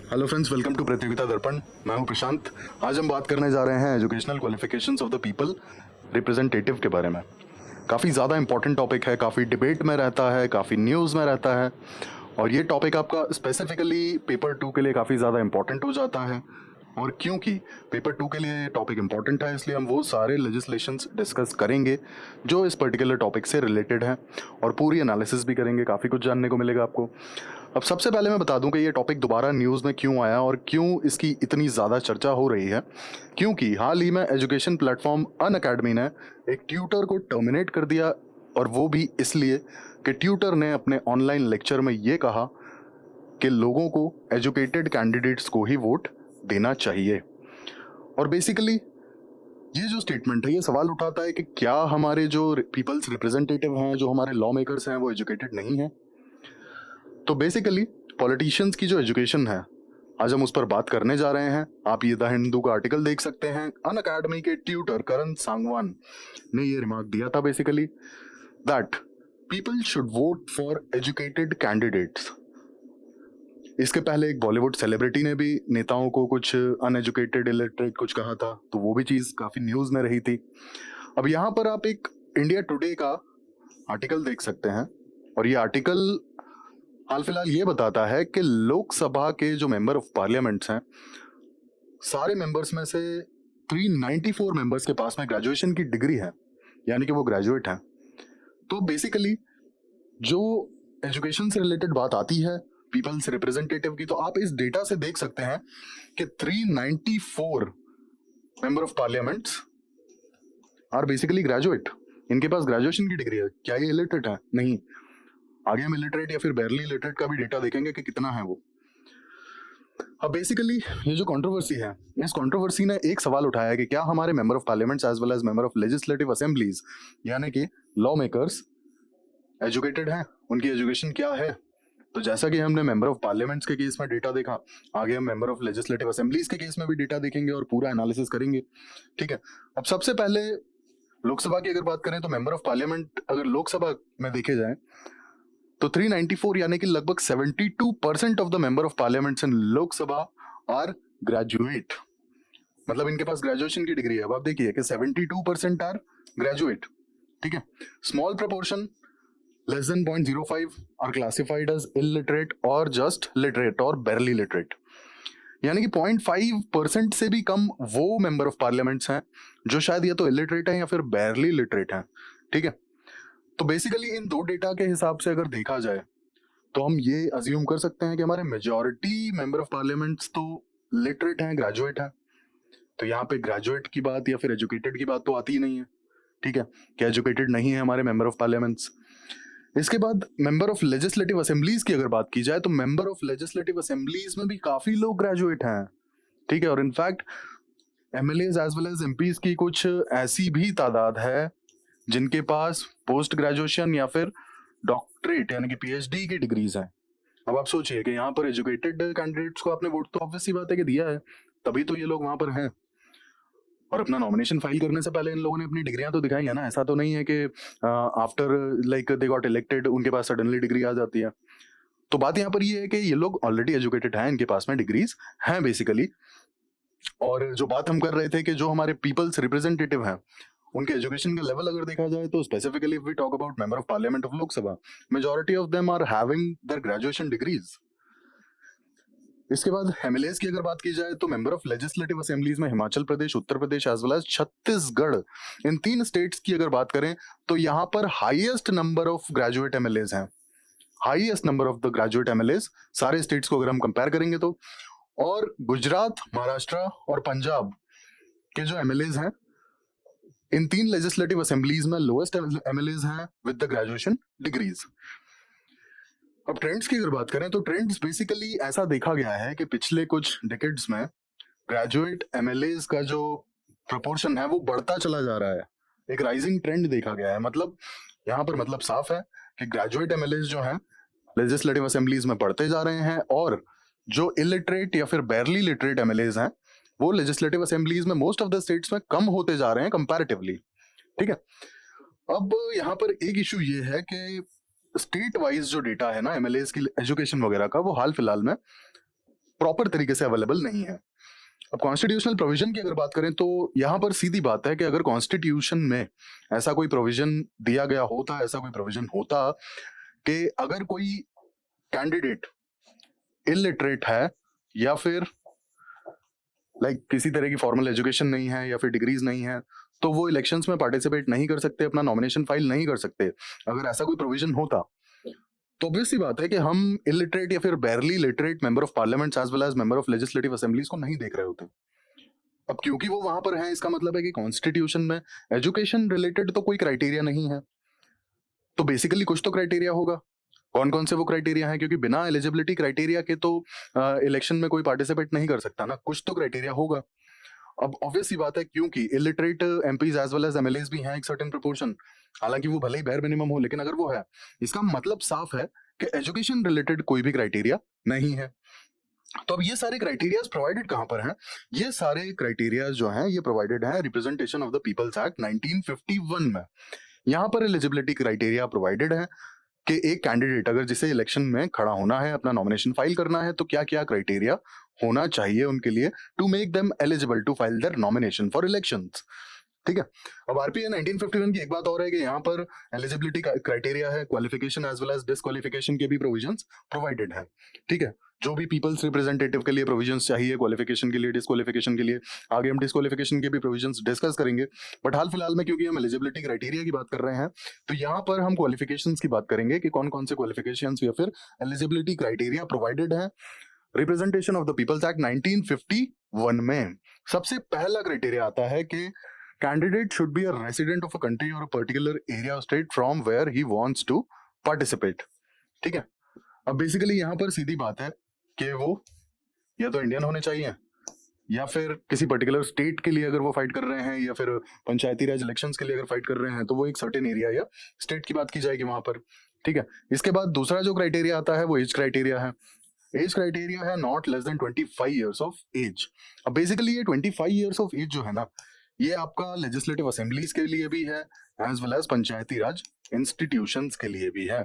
Hello friends, welcome to प्रतियोगिता दर्पण। मैं हूं प्रशांत। आज हम बात करने जा रहे हैं educational qualifications of the people representative के बारे में। काफ़ी ज़्यादा इंपॉर्टेंट टॉपिक है, काफ़ी डिबेट में रहता है, काफ़ी न्यूज़ में रहता है और ये टॉपिक आपका स्पेसिफिकली पेपर 2 के लिए काफ़ी ज़्यादा इंपॉर्टेंट हो जाता है। और क्योंकि पेपर 2 के लिए टॉपिक इंपॉर्टेंट है, इसलिए हम वो सारे लेजिस्लेशंस डिस्कस करेंगे जो इस पर्टिकुलर टॉपिक से रिलेटेड हैं और पूरी एनालिसिस भी करेंगे। काफ़ी कुछ जानने को मिलेगा आपको। अब सबसे पहले मैं बता दूं कि ये टॉपिक दोबारा न्यूज़ में क्यों आया और क्यों इसकी इतनी ज़्यादा चर्चा हो रही है। क्योंकि हाल ही में एजुकेशन प्लेटफॉर्म अनअकैडमी ने एक ट्यूटर को टर्मिनेट कर दिया, और वो भी इसलिए कि ट्यूटर ने अपने ऑनलाइन लेक्चर में ये कहा कि लोगों को एजुकेटेड कैंडिडेट्स को ही वोट देना चाहिए। और बेसिकली ये जो स्टेटमेंट है, ये सवाल उठाता है कि क्या हमारे जो पीपल्स रिप्रेजेंटेटिव हैं, जो हमारे लॉ मेकर्स हैं, वो एजुकेटेड नहीं हैं। तो बेसिकली पॉलिटिशियंस की जो एजुकेशन है, आज हम उस पर बात करने जा रहे हैं। आप ये द हिंदू का आर्टिकल देख सकते हैं। अनअकैडमी के ट्यूटर करण सांगवान ने ये रिमार्क दिया था basically that people should vote for educated candidates. इसके पहले एक बॉलीवुड सेलिब्रिटी ने भी नेताओं को कुछ अनएजुकेटेड इलिटरेट कुछ कहा था, तो वो भी चीज़ काफ़ी न्यूज़ में रही थी। अब यहाँ पर आप एक इंडिया टुडे का आर्टिकल देख सकते हैं, और ये आर्टिकल हाल फिलहाल ये बताता है कि लोकसभा के जो मेंबर ऑफ पार्लियामेंट्स हैं, सारे मेंबर्स में से 394 मेंबर्स के पास में ग्रेजुएशन की डिग्री है, यानी कि वो ग्रेजुएट हैं। तो बेसिकली जो एजुकेशन से रिलेटेड बात आती है पीपल्स रिप्रेजेंटेटिव की, तो आप इस डेटा से देख सकते हैं कि 394 member of parliaments are basically graduate. इनके पास ग्रेजुएशन की डिग्री है। क्या ये इलिटरेट है? नहीं। आगे हम इलिटरेट या फिर बैरली इलिटरेट का भी डेटा देखेंगे कि कितना है वो। अब बेसिकली ये जो कंट्रोवर्सी है, इस कंट्रोवर्सी ने एक सवाल उठाया है कि क्या हमारे member of parliaments as well as member of legislative assemblies, यानी कि लॉ मेकर्स, एजुकेटेड हैं? उनकी एजुकेशन क्या है? तो जैसा कि हमने मेंबर ऑफ पार्लियामेंट्स के केस में डेटा देखा, आगे हम मेंबर ऑफ लेजिस्लेटिव असेंबलीज के केस में भी डेटा देखेंगे और पूरा एनालिसिस करेंगे। ठीक है। अब सबसे पहले लोकसभा की अगर बात करें, तो मेंबर ऑफ पार्लियामेंट अगर लोकसभा में देखे जाए तो 394 यानी कि लगभग 72% of the member of parliaments in Lok Sabha are graduate. मतलब इनके पास ग्रेजुएशन की डिग्री है। अब आप देखिए कि 72% आर ग्रेजुएट। ठीक है। Small proportion less than 0.05 are classified as illiterate or just literate or barely literate, यानी कि 0.5% से भी कम वो मेंबर ऑफ पार्लियामेंट्स हैं जो शायद या तो इलिटरेट हैं या फिर barely literate हैं। ठीक है। तो बेसिकली इन दो डेटा के हिसाब से अगर देखा जाए तो हम ये अज्यूम कर सकते हैं कि हमारे मेजॉरिटी मेंबर ऑफ पार्लियामेंट्स तो लिटरेट हैं, ग्रेजुएट हैं। तो यहाँ पे ग्रेजुएट की बात या फिर एजुकेटेड की बात तो आती ही नहीं है। ठीक है, कि एजुकेटेड नहीं है हमारे मेंबर ऑफ पार्लियामेंट्स। इसके बाद मेंबर ऑफ लेजिस्लेटिव असेंबलीज की अगर बात की जाए तो मेंबर ऑफ लेजिस्लेटिव असेंबलीज में भी काफी लोग ग्रेजुएट हैं। ठीक है। और in fact MLAs as well as MPs की कुछ ऐसी भी तादाद है जिनके पास पोस्ट ग्रेजुएशन या फिर डॉक्टरेट यानी कि पीएचडी की डिग्रीज हैं। अब आप सोचिए कि यहाँ पर एजुकेटेड कैंडिडेट्स को आपने वोट तो ऑब्वियस सी बात है कि दिया है, तभी तो ये लोग वहां पर हैं। और अपना नॉमिनेशन फाइल करने से पहले इन लोगों ने अपनी डिग्रियां तो दिखाई है ना। ऐसा तो नहीं है कि after like they got elected उनके पास सडनली डिग्री आ जाती है। तो बात यहाँ पर ये है कि ये लोग ऑलरेडी एजुकेटेड हैं, इनके पास में डिग्रीज हैं बेसिकली। और जो बात हम कर रहे थे कि जो हमारे पीपल्स रिप्रेजेंटेटिव हैं, उनके एजुकेशन का लेवल अगर देखा जाए तो specifically if we talk about member of parliament of Lok Sabha, majority of them are having their graduation degrees. इसके बाद एमएलएस की अगर बात की जाए तो मेंबर ऑफ लेजिस्लेटिव असेंबलीज में Himachal Pradesh, Uttar Pradesh as well as Chhattisgarh, इन तीन स्टेट्स की अगर बात करें तो यहाँ पर highest number of graduate MLAs हैं। Highest number of the graduate MLAs सारे स्टेट्स को अगर हम कंपेयर करेंगे तो। और गुजरात, महाराष्ट्र और पंजाब के जो एमएलएस हैं, इन तीन लेजिस्लेटिव असेंबलीज में लोएस्ट एमएलएस हैं विद द ग्रेजुएशन डिग्रीज। अब ट्रेंड्स की अगर बात करें तो ट्रेंड्स बेसिकली ऐसा देखा गया है कि पिछले कुछ डिकेड्स में ग्रेजुएट एमएलएस का जो प्रोपोर्शन है वो बढ़ता चला जा रहा है। एक राइजिंग ट्रेंड देखा गया है। मतलब यहाँ पर मतलब साफ है कि ग्रेजुएट एमएलएस जो हैं लेजिस्लेटिव असेंबलीज में बढ़ते जा रहे हैं, और जो इलिटरेट या फिर बैरली लिटरेट एमएलएस हैं वो लेजिस्लेटिव असेंबलीज में मोस्ट ऑफ द स्टेट्स में कम होते जा रहे हैं कंपैरेटिवली। ठीक है। अब यहाँ पर एक इशू ये है कि स्टेट वाइज जो डेटा है ना एमएलएस की एजुकेशन वगैरह का, वो हाल फिलहाल में प्रॉपर तरीके से अवेलेबल नहीं है। अब कॉन्स्टिट्यूशनल प्रोविजन की अगर बात करें तो यहाँ पर सीधी बात है कि अगर कॉन्स्टिट्यूशन में ऐसा कोई प्रोविजन दिया गया होता, ऐसा कोई प्रोविजन होता कि अगर कोई कैंडिडेट इलिटरेट है या फिर किसी तरह की फॉर्मल एजुकेशन नहीं है या फिर डिग्रीज नहीं है, तो वो इलेक्शंस में पार्टिसिपेट नहीं कर सकते, अपना नॉमिनेशन फाइल नहीं कर सकते। अगर ऐसा कोई प्रोविजन होता तो ऑब्वियस सी बात है कि हम इलिटरेट या फिर barely literate member of parliament as well as member of legislative assemblies को नहीं देख रहे होते। अब क्योंकि वो वहां पर हैं, इसका मतलब है कि कॉन्स्टिट्यूशन में एजुकेशन रिलेटेड तो कोई क्राइटेरिया नहीं है, तो बेसिकली कुछ तो क्राइटेरिया होगा। कौन कौन से वो क्राइटेरिया हैं, क्योंकि बिना एलिजिबिलिटी क्राइटेरिया के तो इलेक्शन में कोई पार्टिसिपेट नहीं कर सकता ना, कुछ तो क्राइटेरिया होगा। अब ऑब्वियस सी बात है, क्योंकि illiterate MPs as well as MLAs भी हैं एक सर्टेन प्रोपोर्शन, हालांकि वो भले ही बेयर मिनिमम हो, लेकिन अगर वो है, इसका मतलब साफ है कि एजुकेशन रिलेटेड कोई भी क्राइटेरिया नहीं है। तो अब ये सारे क्राइटेरियाज प्रोवाइडेड कहां पर हैं? ये सारे क्राइटेरियाज जो हैं ये प्रोवाइडेड हैं representation of the people's act 1951 में। यहाँ पर एलिजिबिलिटी क्राइटेरिया प्रोवाइडेड है कि एक कैंडिडेट अगर जिसे इलेक्शन में खड़ा होना है, अपना नॉमिनेशन फाइल करना है, तो क्या क्या क्राइटेरिया होना चाहिए उनके लिए to make them eligible to file their nomination for elections. ठीक है। अब आरपीए 1951 की एक बात और है कि यहाँ पर एलिजिबिलिटी क्राइटेरिया है, qualification as well as disqualification के भी प्रोविजंस प्रोवाइडेड है। ठीक है, जो भी पीपल्स रिप्रेजेंटेटिव के लिए प्रोविजंस चाहिए, क्वालिफिकेशन के लिए, डिसक्वालिफिकेशन के लिए, आगे हम डिसक्वालिफिकेशन के भी प्रोविजंस डिस्कस करेंगे। बट हाल फिलहाल में क्योंकि हम एलिजिबिलिटी क्राइटेरिया की बात कर रहे हैं, तो यहाँ पर हम क्वालिफिकेशंस की बात करेंगे कि कौन कौन से क्वालिफिकेशंस या फिर एलिजिबिलिटी क्राइटेरिया प्रोवाइडेड है representation of the people's act 1951 में। सबसे पहला क्राइटेरिया आता है कि candidate should be a resident of a country or a particular area or state from where he wants to participate। ठीक है। अब बेसिकली यहाँ पर सीधी बात है कि वो या तो इंडियन होने चाहिए, या फिर किसी पर्टिकुलर स्टेट के लिए अगर वो फाइट कर रहे हैं, या फिर पंचायती राज इलेक्शंस के लिए अगर फाइट कर रहे हैं, तो वो एक सर्टेन एरिया या स्टेट की बात की जाएगी वहां पर। ठीक है। इसके बाद दूसरा जो क्राइटेरिया आता है वो एज क्राइटेरिया है। एज क्राइटेरिया है not less than 25 years of age. अब बेसिकली ये 25 ईयर्स ऑफ एज जो है ना, ये आपका लेजिस्लेटिव असेंबलीज के लिए भी है एज वेल एज पंचायती राज इंस्टीट्यूशंस के लिए भी है।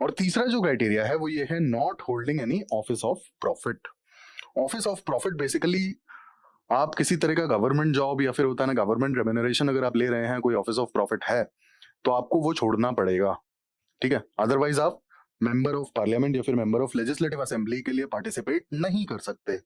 और तीसरा जो क्राइटेरिया है वो ये है not holding any office of profit. Office of profit basically आप किसी तरह का गवर्नमेंट जॉब या फिर होता है ना गवर्नमेंट रेम्यूनरेशन अगर आप ले रहे हैं, कोई ऑफिस ऑफ प्रॉफिट है, तो आपको वो छोड़ना पड़ेगा। ठीक है। अदरवाइज आप मेंबर ऑफ पार्लियामेंट या फिर मेंबर ऑफ लेजिस्लेटिव असेंबली के लिए पार्टिसिपेट नहीं कर सकते।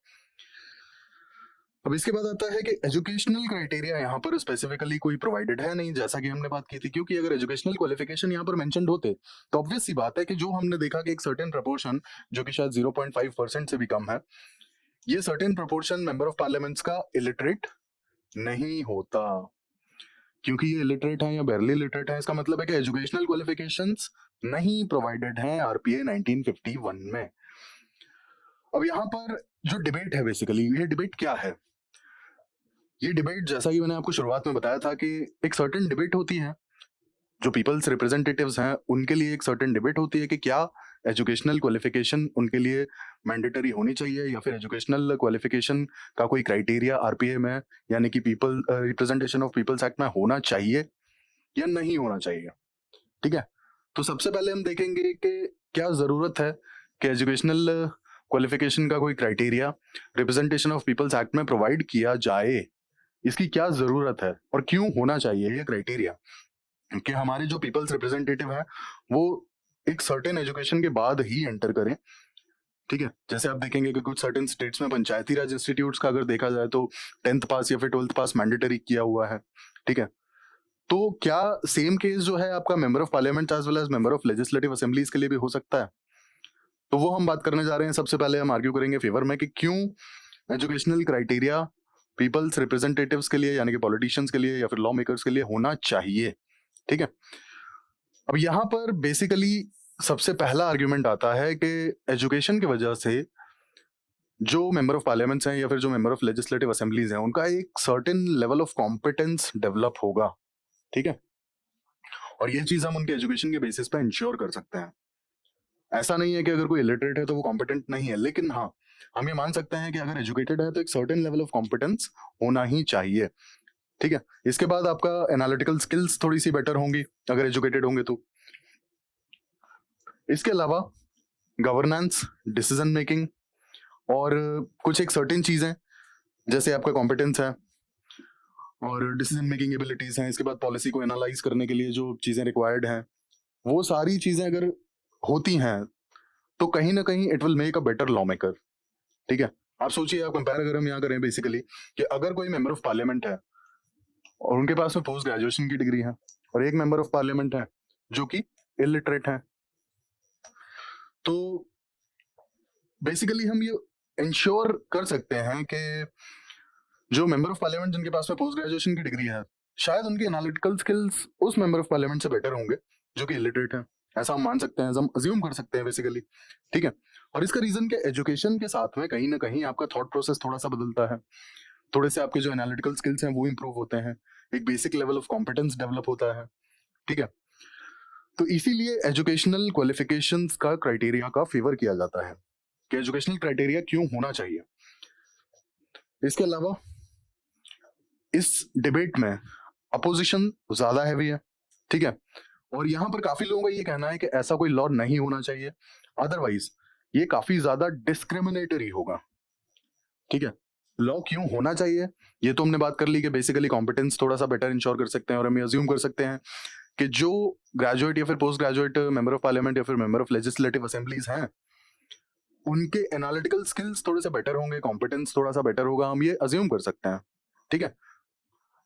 अब इसके बाद आता है कि एजुकेशनल क्राइटेरिया यहाँ पर स्पेसिफिकली कोई प्रोवाइडेड है नहीं, जैसा कि हमने बात की थी, क्योंकि अगर एजुकेशनल क्वालिफिकेशन यहाँ पर मेंशन्ड होते तो ऑब्वियस सी बात है कि जो हमने देखा कि एक सर्टेन प्रपोर्शन जो कि शायद 0.5% से भी कम है, ये certain proportion member of parliaments का इलिटरेट नहीं होता। क्योंकि ये इलिटरेट है या बैरली इलिटरेट है, इसका मतलब है कि एजुकेशनल क्वालिफिकेशंस नहीं प्रोवाइडेड है आरपीए 1951 में। अब यहाँ पर जो डिबेट है, बेसिकली ये डिबेट क्या है? ये डिबेट जैसा कि मैंने आपको शुरुआत में बताया था कि एक सर्टेन डिबेट होती है, जो पीपल्स रिप्रेजेंटेटिव्स हैं उनके लिए एक सर्टेन डिबेट होती है कि क्या एजुकेशनल क्वालिफिकेशन उनके लिए मैंडेटरी होनी चाहिए, या फिर एजुकेशनल क्वालिफिकेशन का कोई क्राइटेरिया आरपीए में यानी कि people representation of people's act में होना चाहिए या नहीं होना चाहिए। ठीक है। तो सबसे पहले हम देखेंगे कि क्या जरूरत है कि एजुकेशनल क्वालिफिकेशन का कोई criteria representation of people's act में प्रोवाइड किया जाए, इसकी क्या जरूरत है और क्यों होना चाहिए ये क्राइटेरिया, कि हमारे जो पीपल्स रिप्रेजेंटेटिव हैं वो एक सर्टेन एजुकेशन के बाद ही एंटर करें। ठीक है। जैसे आप देखेंगे कि कुछ सर्टेन स्टेट्स में पंचायती राज इंस्टीट्यूट्स का अगर देखा जाए तो 10th पास या फिर 12th पास मैंडेटरी किया हुआ है। ठीक है। तो क्या सेम केस जो है आपका member of parliament as well as member of legislative assemblies के लिए भी हो सकता है? तो वो हम बात करने जा रहे हैं। सबसे पहले हम आर्ग्यू करेंगे फेवर में कि क्यों एजुकेशनल क्राइटेरिया पीपल्स रिप्रेजेंटेटिव्स के लिए यानी कि पॉलिटिशियंस के लिए या फिर लॉ मेकर्स के लिए होना चाहिए। ठीक है। अब यहाँ पर बेसिकली सबसे पहला आर्ग्यूमेंट आता है कि एजुकेशन की वजह से जो मेंबर ऑफ पार्लियामेंट्स हैं या फिर जो मेंबर ऑफ लेजिस्लेटिव असेंबलीज हैं उनका एक certain level of competence develop होगा। ठीक है। और ये चीज हम उनके एजुकेशन के बेसिस पे इंश्योर कर सकते हैं। ऐसा नहीं है कि अगर कोई इलिटरेट है तो वो कॉम्पिटेंट नहीं है, लेकिन हाँ हम ये मान सकते हैं कि अगर एजुकेटेड है तो एक सर्टेन लेवल ऑफ कॉम्पिटेंस होना ही चाहिए। ठीक है। इसके बाद आपका एनालिटिकल स्किल्स थोड़ी सी बेटर होंगी अगर एजुकेटेड होंगे तो। इसके अलावा गवर्नेंस, डिसीजन मेकिंग और कुछ एक सर्टेन चीज़ें जैसे आपका कॉम्पिटेंस है और डिसीजन मेकिंग एबिलिटीज़ हैं, इसके बाद पॉलिसी को एनालाइज करने के लिए जो चीज़ें रिक्वायर्ड हैं, वो सारी चीज़ें अगर होती हैं तो कहीं ना कहीं it will make a better law maker. ठीक है, आप सोचिए, आप कंपेयर अगर हम यहाँ करें बेसिकली कि अगर कोई मेंबर ऑफ पार्लियामेंट है और उनके पास में पोस्ट ग्रेजुएशन की डिग्री है और एक मेंबर ऑफ पार्लियामेंट है जो कि इलिटरेट है, तो बेसिकली हम ये इंश्योर कर सकते हैं कि जो मेंबर ऑफ पार्लियामेंट जिनके पास में पोस्ट ग्रेजुएशन की डिग्री है, शायद उनकी एनालिटिकल स्किल्स उस मेंबर ऑफ पार्लियामेंट से बेटर होंगे जो कि इलिटरेट है। ऐसा हम मान सकते हैं, हम अज्यूम कर सकते हैं बेसिकली। ठीक है, और इसका रीजन के एजुकेशन के साथ में कहीं ना कहीं आपका थॉट प्रोसेस थोड़ा सा बदलता है, थोड़े से आपके जो एनालिटिकल स्किल्स हैं वो इंप्रूव होते हैं, एक basic level of competence develop होता है। ठीक है, तो इसीलिए एजुकेशनल क्वालिफिकेशंस का क्राइटेरिया का फेवर किया जाता है कि एजुकेशनल क्राइटेरिया क्यों होना चाहिए। इसके अलावा इस डिबेट में अपोजिशन ज्यादा हैवी है। ठीक है, और यहाँ पर काफी लोगों का ये कहना है कि ऐसा कोई लॉ नहीं होना चाहिए, अदरवाइज ये काफी ज्यादा डिस्क्रिमिनेटरी होगा। ठीक है, लॉ क्यों होना चाहिए ये तो हमने बात कर ली कि बेसिकली कॉम्पिटेंस थोड़ा सा बेटर इंश्योर कर सकते हैं, और हम अज्यूम कर सकते हैं कि जो ग्रेजुएट या फिर post graduate member of parliament या फिर मेंबर ऑफ लेजिस्लेटिव असेंबलीज हैं उनके एनालिटिकल स्किल्स थोड़े से बेटर होंगे, कॉम्पिटेंस थोड़ा सा बेटर होगा, हम ये अज्यूम कर सकते हैं। ठीक है,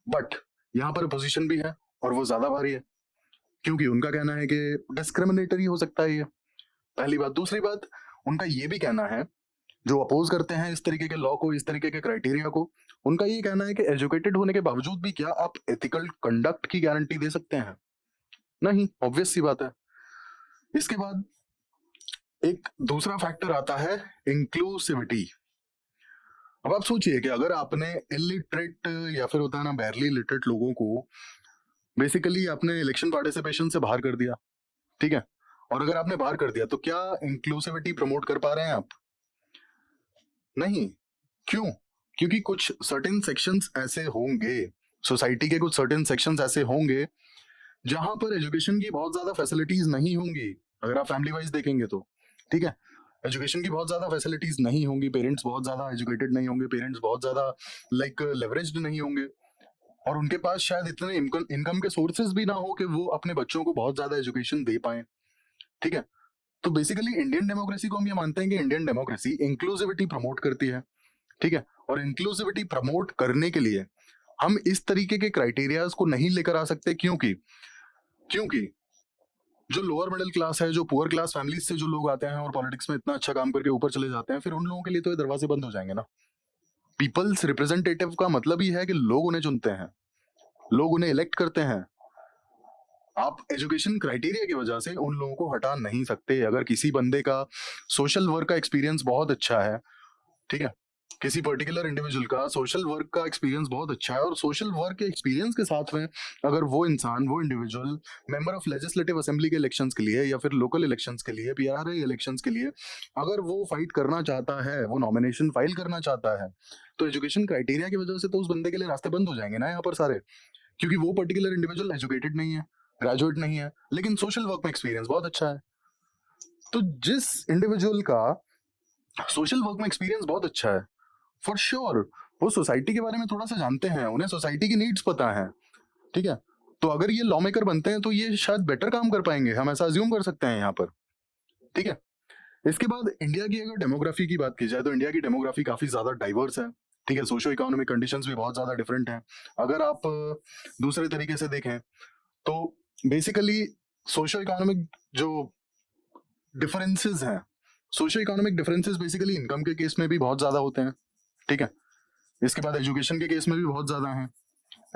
बट यहाँ पर पोजीशन भी है और वो ज्यादा भारी है क्योंकि उनका कहना है कि डिस्क्रिमिनेटरी हो सकता है ये, पहली बात। दूसरी बात, उनका ये भी कहना है, जो अपोज करते हैं इस तरीके के लॉ को, इस तरीके के क्राइटेरिया को, उनका ये कहना है कि एजुकेटेड होने के बावजूद भी क्या आप एथिकल कंडक्ट की गारंटी दे सकते हैं? नहीं, ऑब्वियस सी बात है। इसके बाद एक दूसरा फैक्टर आता है इंक्लूसिविटी। अब आप सोचिए कि अगर आपने इलिटरेट या फिर होता है ना बैरली लिटरेट लोगों को बेसिकली आपने इलेक्शन पार्टिसिपेशन से बाहर कर दिया, ठीक है, और अगर आपने बाहर कर दिया तो क्या इंक्लूसिविटी प्रमोट कर पा रहे हैं आप? नहीं। क्यों? क्योंकि कुछ सर्टेन सेक्शंस ऐसे होंगे, सोसाइटी के कुछ सर्टेन सेक्शंस ऐसे होंगे जहां पर एजुकेशन की बहुत ज्यादा फैसिलिटीज नहीं होंगी। अगर आप फैमिली वाइज देखेंगे तो ठीक है, एजुकेशन की बहुत ज्यादा फैसिलिटीज नहीं होंगी, पेरेंट्स बहुत ज्यादा एजुकेटेड नहीं होंगे, पेरेंट्स बहुत ज्यादा लाइक लेवरेज्ड नहीं होंगे, और उनके पास शायद इतने इनकम के सोर्सेज भी ना हो कि वो अपने बच्चों को बहुत ज्यादा एजुकेशन दे पाए। ठीक है, तो बेसिकली इंडियन डेमोक्रेसी को हम ये मानते हैं कि इंडियन डेमोक्रेसी इंक्लूसिविटी प्रमोट करती है। ठीक है, और इंक्लूसिविटी प्रमोट करने के लिए हम इस तरीके के क्राइटेरियाज को नहीं लेकर आ सकते, क्योंकि क्योंकि जो लोअर मिडिल क्लास है, जो पुअर क्लास फैमिलीज से जो लोग आते हैं और पॉलिटिक्स में इतना अच्छा काम करके ऊपर चले जाते हैं, फिर उन लोगों के लिए तो ये दरवाजे बंद हो जाएंगे ना। पीपल्स रिप्रेजेंटेटिव का मतलब ही है कि लोग उन्हें चुनते हैं, लोग उन्हें इलेक्ट करते हैं। आप एजुकेशन क्राइटेरिया की वजह से उन लोगों को हटा नहीं सकते। अगर किसी बंदे का सोशल वर्क का एक्सपीरियंस बहुत अच्छा है, ठीक है, किसी पर्टिकुलर इंडिविजुअल का सोशल वर्क का एक्सपीरियंस बहुत अच्छा है, और सोशल वर्क के एक्सपीरियंस के साथ में अगर वो इंसान, वो individual member of legislative assembly के इलेक्शंस के लिए या फिर लोकल इलेक्शंस के लिए, पीआरए इलेक्शंस के लिए अगर वो फाइट करना चाहता है, वो नॉमिनेशन फाइल करना चाहता है, तो एजुकेशन क्राइटेरिया की वजह से तो उस बंदे के लिए रास्ते बंद हो जाएंगे ना यहाँ पर सारे, क्योंकि वो पर्टिकुलर इंडिविजुअल एजुकेटेड नहीं है, ग्रेजुएट नहीं है, लेकिन सोशल वर्क में एक्सपीरियंस बहुत अच्छा है। तो जिस इंडिविजुअल का सोशल वर्क में एक्सपीरियंस बहुत अच्छा है, फॉर श्योर वो सोसाइटी के बारे में थोड़ा सा जानते हैं, उन्हें सोसाइटी की नीड्स पता है। ठीक है, तो अगर ये लॉ मेकर बनते हैं तो ये शायद बेटर काम कर पाएंगे, हम ऐसा अज्यूम कर सकते हैं यहाँ पर। ठीक है, इसके बाद इंडिया की अगर डेमोग्राफी की बात की जाए तो इंडिया की डेमोग्राफी काफी ज्यादा डाइवर्स है। ठीक है, सोशो इकोनॉमिक कंडीशंस भी बहुत ज्यादा डिफरेंट हैं। अगर आप दूसरे तरीके से देखें तो बेसिकली सोशो इकोनॉमिक जो डिफरेंसेस हैं, socio economic differences basically income के केस में भी बहुत ज्यादा होते हैं। ठीक है, इसके बाद एजुकेशन के केस में भी बहुत ज्यादा है।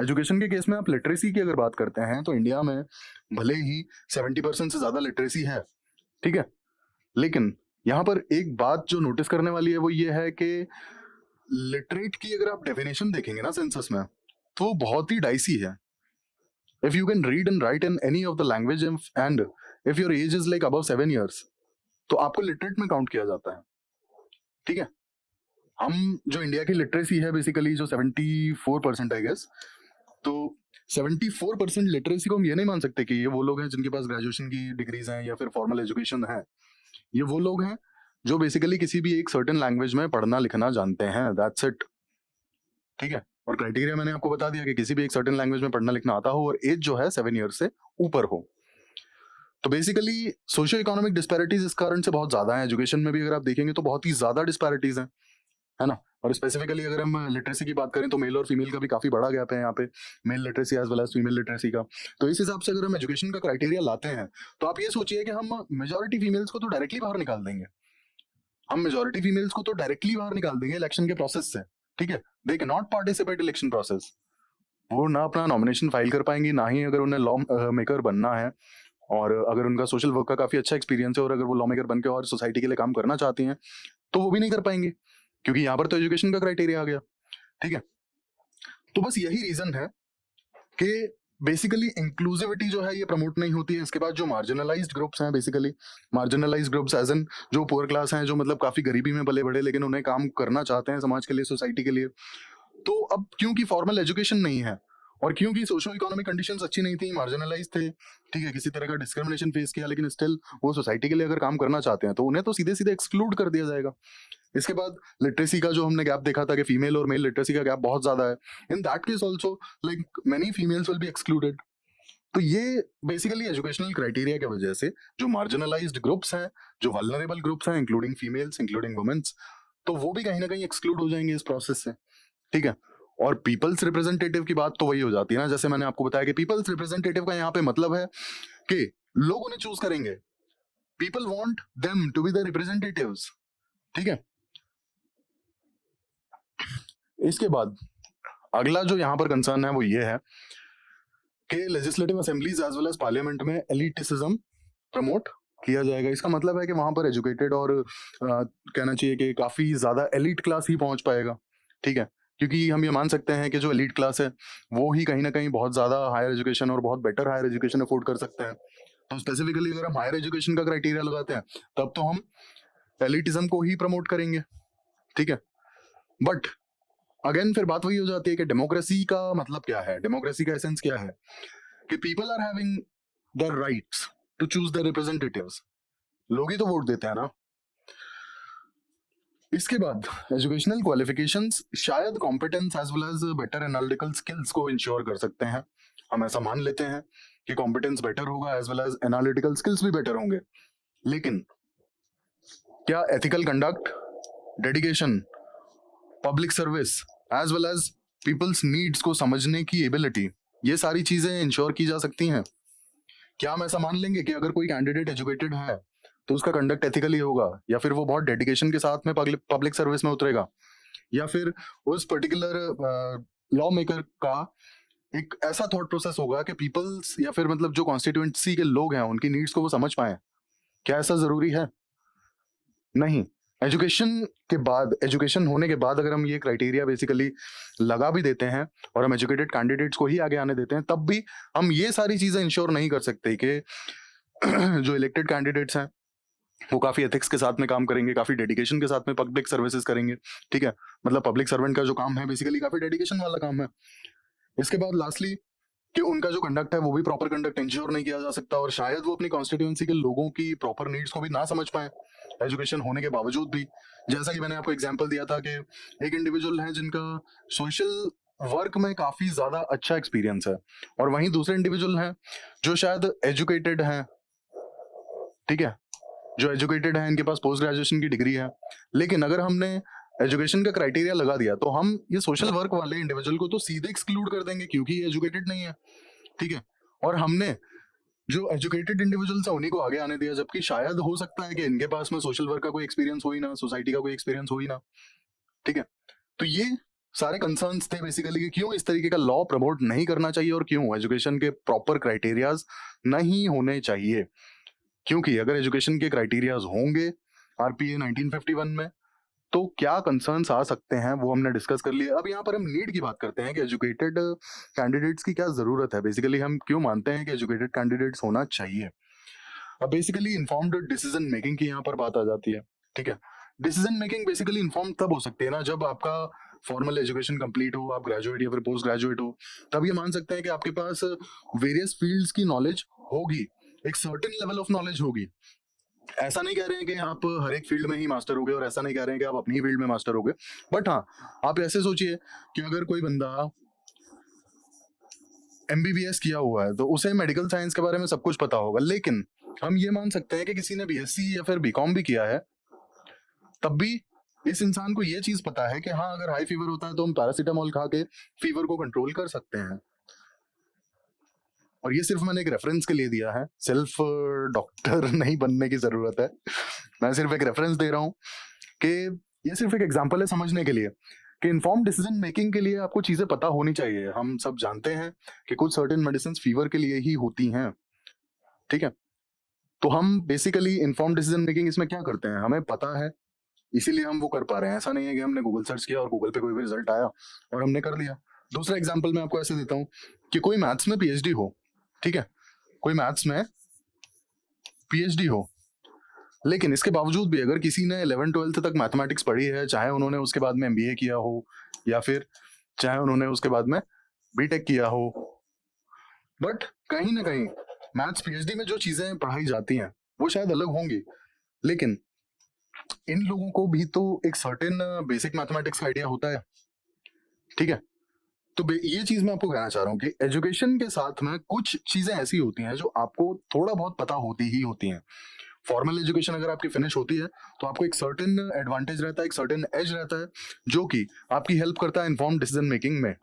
एजुकेशन के केस में आप लिटरेसी की अगर बात करते हैं तो इंडिया में भले ही 70% से ज्यादा लिटरेसी है, ठीक है, लेकिन यहाँ पर एक बात जो नोटिस करने वाली है वो ये है कि लिटरेट की अगर आप डेफिनेशन देखेंगे ना सेंसस में तो वो बहुत ही डाइसी है। If you can read and right in any of the language and if your age is like above 7 years तो आपको लिटरेट में काउंट किया जाता है। ठीक है, हम जो इंडिया की लिटरेसी है बेसिकली जो 74% आई गेस, तो 74% लिटरेसी को हम ये नहीं मान सकते कि ये वो लोग हैं जिनके पास ग्रेजुएशन की डिग्रीज हैं या फिर फॉर्मल एजुकेशन है। ये वो लोग हैं जो बेसिकली किसी भी एक सर्टेन लैंग्वेज में पढ़ना लिखना जानते हैं, दैट्स इट। ठीक है, और क्राइटेरिया मैंने आपको बता दिया कि किसी भी एक सर्टेन लैंग्वेज में पढ़ना लिखना आता हो और एज जो है 7 ईयर से ऊपर हो। तो बेसिकली सोशियो इकोनॉमिक डिस्पैरिटीज इस कारण से बहुत ज्यादा है। एजुकेशन में भी अगर आप देखेंगे तो बहुत ही ज्यादा डिस्पैरिटीज हैं, है ना। और स्पेसिफिकली अगर हम लिटरेसी की बात करें तो मेल और फीमेल का भी काफी बड़ा गैप है यहाँ पे, male literacy as well as female literacy का। तो इस हिसाब से अगर हम एजुकेशन का क्राइटेरिया लाते हैं तो आप ये सोचिए कि हम मेजोरिटी फीमेल्स को तो डायरेक्टली बाहर निकाल देंगे, हम मेजोरिटी फीमेल्स को तो डायरेक्टली बाहर निकाल देंगे इलेक्शन के प्रोसेस से। ठीक है, they can not participate election process. वो ना अपना नॉमिनेशन फाइल कर पाएंगी, ना ही अगर उन्हें लॉ मेकर बनना है, और अगर उनका सोशल वर्क का काफी अच्छा एक्सपीरियंस है और अगर वो लॉ मेकर बन के और सोसाइटी के लिए काम करना चाहती हैं तो वो भी नहीं कर पाएंगे, क्योंकि यहाँ पर तो एजुकेशन का क्राइटेरिया आ गया। ठीक है, तो बस यही रीजन है कि बेसिकली इंक्लूसिविटी जो है ये प्रमोट नहीं होती है। इसके बाद जो मार्जिनलाइज्ड ग्रुप्स हैं, basically marginalized groups as an जो पुअर क्लास हैं, जो मतलब काफी गरीबी में पले बड़े लेकिन उन्हें काम करना चाहते हैं समाज के लिए, सोसाइटी के लिए। तो अब क्योंकि फॉर्मल एजुकेशन नहीं है और क्योंकि सोशो इकोनॉमिक कंडीशंस अच्छी नहीं थी, मार्जिनलाइज थे, ठीक है, किसी तरह का डिस्क्रिमिनेशन फेस किया, लेकिन स्टिल वो सोसाइटी के लिए अगर काम करना चाहते हैं तो उन्हें तो सीधे सीधे एक्सक्लूड कर दिया जाएगा। इसके बाद लिटरेसी का जो हमने गैप देखा था कि फीमेल और मेल लिटरेसी का गैप बहुत ज्यादा है, in that case also like many females will be excluded. तो ये बेसिकली एजुकेशनल क्राइटेरिया की वजह से जो मार्जिनलाइज्ड ग्रुप्स हैं, जो वल्नरेबल ग्रुप्स हैं, इंक्लूडिंग फीमेल्स, इंक्लूडिंग वुमेन्स, तो वो भी कहीं ना कहीं एक्सक्लूड हो जाएंगे इस प्रोसेस से। ठीक है, और पीपल्स रिप्रेजेंटेटिव की बात तो वही हो जाती है ना, जैसे मैंने आपको बताया कि पीपल्स रिप्रेजेंटेटिव का यहाँ पे मतलब है कि लोग उन्हें चूज करेंगे, people want them to be the representatives. ठीक है, इसके बाद अगला जो यहाँ पर कंसर्न है वो ये है कि legislative assemblies as well as parliament में एलिटिसिज्म प्रमोट किया जाएगा। इसका मतलब है कि वहां पर एजुकेटेड और कहना चाहिए कि काफी ज्यादा एलिट क्लास ही पहुंच पाएगा। ठीक है, क्योंकि हम ये मान सकते हैं कि जो एलिट क्लास है वो ही कहीं ना कहीं बहुत ज्यादा हायर एजुकेशन और बहुत बेटर हायर एजुकेशन अफोर्ड कर सकते हैं। तो स्पेसिफिकली अगर हम हायर एजुकेशन का क्राइटेरिया लगाते हैं तब तो हम एलिटिज्म को ही प्रमोट करेंगे। ठीक है, बट अगेन फिर बात वही हो जाती है कि डेमोक्रेसी का मतलब क्या है, डेमोक्रेसी का एसेंस क्या है, कि people are having the rights to choose the representatives. लोग ही तो वोट देते हैं ना। इसके बाद एजुकेशनल क्वालिफिकेशंस शायद competence as well as better analytical skills को इंश्योर कर सकते हैं। हम ऐसा मान लेते हैं कि कॉम्पिटेंस बेटर होगा as well as analytical skills भी बेटर होंगे, लेकिन क्या ethical conduct, dedication, public service as well as people's needs को समझने की एबिलिटी, ये सारी चीजें इंश्योर की जा सकती हैं? क्या हम ऐसा मान लेंगे कि अगर कोई कैंडिडेट एजुकेटेड है तो उसका कंडक्ट एथिकली होगा, या फिर वो बहुत डेडिकेशन के साथ में पब्लिक सर्विस में उतरेगा, या फिर उस पर्टिकुलर लॉ मेकर का एक ऐसा थॉट प्रोसेस होगा कि पीपल्स या फिर मतलब जो कॉन्स्टिट्यूएंसी के लोग हैं उनकी नीड्स को वो समझ पाए? क्या ऐसा जरूरी है? नहीं। एजुकेशन के बाद, एजुकेशन होने के बाद अगर हम ये क्राइटेरिया बेसिकली लगा भी देते हैं और हम एजुकेटेड कैंडिडेट्स को ही आगे आने देते हैं, तब भी हम ये सारी चीजें इंश्योर नहीं कर सकते कि जो इलेक्टेड कैंडिडेट्स हैं वो काफी एथिक्स के साथ में काम करेंगे, काफी डेडिकेशन के साथ में पब्लिक सर्विसेज करेंगे। ठीक है, मतलब पब्लिक सर्वेंट का जो काम है बेसिकली काफी डेडिकेशन वाला काम है। इसके बाद लास्टली कि उनका जो कंडक्ट है वो भी प्रॉपर कंडक्ट इंश्योर नहीं किया जा सकता, और शायद वो अपनी कॉन्स्टिट्यूएंसी के लोगों की प्रॉपर नीड्स को भी ना समझ पाए एजुकेशन होने के बावजूद भी। जैसा कि मैंने आपको एग्जांपल दिया था कि एक इंडिविजुअल है जिनका सोशल वर्क में काफी ज्यादा अच्छा एक्सपीरियंस है, और वहीं दूसरे इंडिविजुअल हैं जो शायद एजुकेटेड हैं। ठीक है, जो एजुकेटेड है, इनके पास पोस्ट ग्रेजुएशन की डिग्री है, लेकिन अगर हमने एजुकेशन का क्राइटेरिया लगा दिया तो हम ये सोशल वर्क वाले इंडिविजुअल को तो सीधे एक्सक्लूड कर देंगे क्योंकि ये एजुकेटेड नहीं है। ठीक है, और हमने जो एजुकेटेड इंडिविजुअल्स है उन्हीं को आगे आने दिया, जबकि शायद हो सकता है कि इनके पास में सोशल वर्क का कोई एक्सपीरियंस हो ही ना, सोसाइटी का कोई एक्सपीरियंस हो ही ना। ठीक है, तो ये सारे कंसर्न्स थे बेसिकली कि क्यों इस तरीके का लॉ प्रमोट नहीं करना चाहिए और क्यों एजुकेशन के प्रॉपर क्राइटेरियाज नहीं होने चाहिए। क्योंकि अगर एजुकेशन के क्राइटेरियाज होंगे आरपीए 1951 में तो क्या कंसर्न्स आ सकते हैं वो हमने डिस्कस कर लिया। अब यहाँ पर हम नीड की बात करते हैं कि एजुकेटेड कैंडिडेट्स की क्या जरूरत है, बेसिकली हम क्यों मानते हैं कि एजुकेटेड कैंडिडेट्स होना चाहिए। अब बेसिकली इन्फॉर्म्ड डिसीजन मेकिंग की यहाँ पर बात आ जाती है। ठीक है, डिसीजन मेकिंग बेसिकली इन्फॉर्म तब हो सकती है ना जब आपका फॉर्मल एजुकेशन कंप्लीट हो, आप ग्रेजुएट या फिर पोस्ट ग्रेजुएट हो, तब ये मान सकते हैं कि आपके पास वेरियस फील्ड्स की नॉलेज होगी, एक सर्टेन लेवल ऑफ नॉलेज होगी। ऐसा नहीं कह रहे हैं कि आप हर एक फील्ड में ही मास्टर हो गए और ऐसा नहीं कह रहे हैं कि आप अपनी ही फील्ड में मास्टर हो गए, बट हाँ, आप ऐसे सोचिए कि अगर कोई बंदा एमबीबीएस किया हुआ है तो उसे मेडिकल साइंस के बारे में सब कुछ पता होगा, लेकिन हम ये मान सकते हैं कि किसी ने बीएससी या फिर बीकॉम भी किया है, तब भी इस इंसान को ये चीज पता है कि हाँ, अगर हाई फीवर होता है तो हम पैरासीटामोल खा के फीवर को कंट्रोल कर सकते हैं। और ये सिर्फ मैंने एक रेफरेंस के लिए दिया है, सेल्फ डॉक्टर नहीं बनने की जरूरत है। मैं सिर्फ एक रेफरेंस दे रहा हूँ कि ये सिर्फ एक एग्जांपल है समझने के लिए कि इन्फॉर्म डिसीजन मेकिंग के लिए आपको चीजें पता होनी चाहिए। हम सब जानते हैं कि कुछ सर्टेन मेडिसिन फीवर के लिए ही होती हैं, ठीक है। तो हम बेसिकली इन्फॉर्म डिसीजन मेकिंग इसमें क्या करते हैं, हमें पता है इसीलिए हम वो कर पा रहे हैं। ऐसा नहीं है कि हमने गूगल सर्च किया और गूगल पे कोई भी रिजल्ट आया और हमने कर लिया। दूसरा एग्जाम्पल मैं आपको ऐसे देता हूँ कि कोई मैथ्स में पीएचडी हो, ठीक है, कोई मैथ्स में पीएचडी हो, लेकिन इसके बावजूद भी अगर किसी ने 11th-12th तक मैथमेटिक्स पढ़ी है, चाहे उन्होंने उसके बाद में एमबीए किया हो या फिर चाहे उन्होंने उसके बाद में बीटेक किया हो, बट कहीं ना कहीं मैथ्स पीएचडी में जो चीजें पढ़ाई जाती हैं वो शायद अलग होंगी, लेकिन इन लोगों को भी तो एक सर्टेन बेसिक मैथमेटिक्स का आइडिया होता है, ठीक है। तो ये चीज मैं आपको कहना चाह रहा हूँ कि एजुकेशन के साथ में कुछ चीजें ऐसी होती हैं जो आपको थोड़ा बहुत पता होती ही होती हैं। फॉर्मल एजुकेशन अगर आपकी फिनिश होती है तो आपको एक सर्टेन एडवांटेज रहता है, एक सर्टेन एज रहता है जो कि आपकी हेल्प करता है इन्फॉर्म डिसीजन मेकिंग में,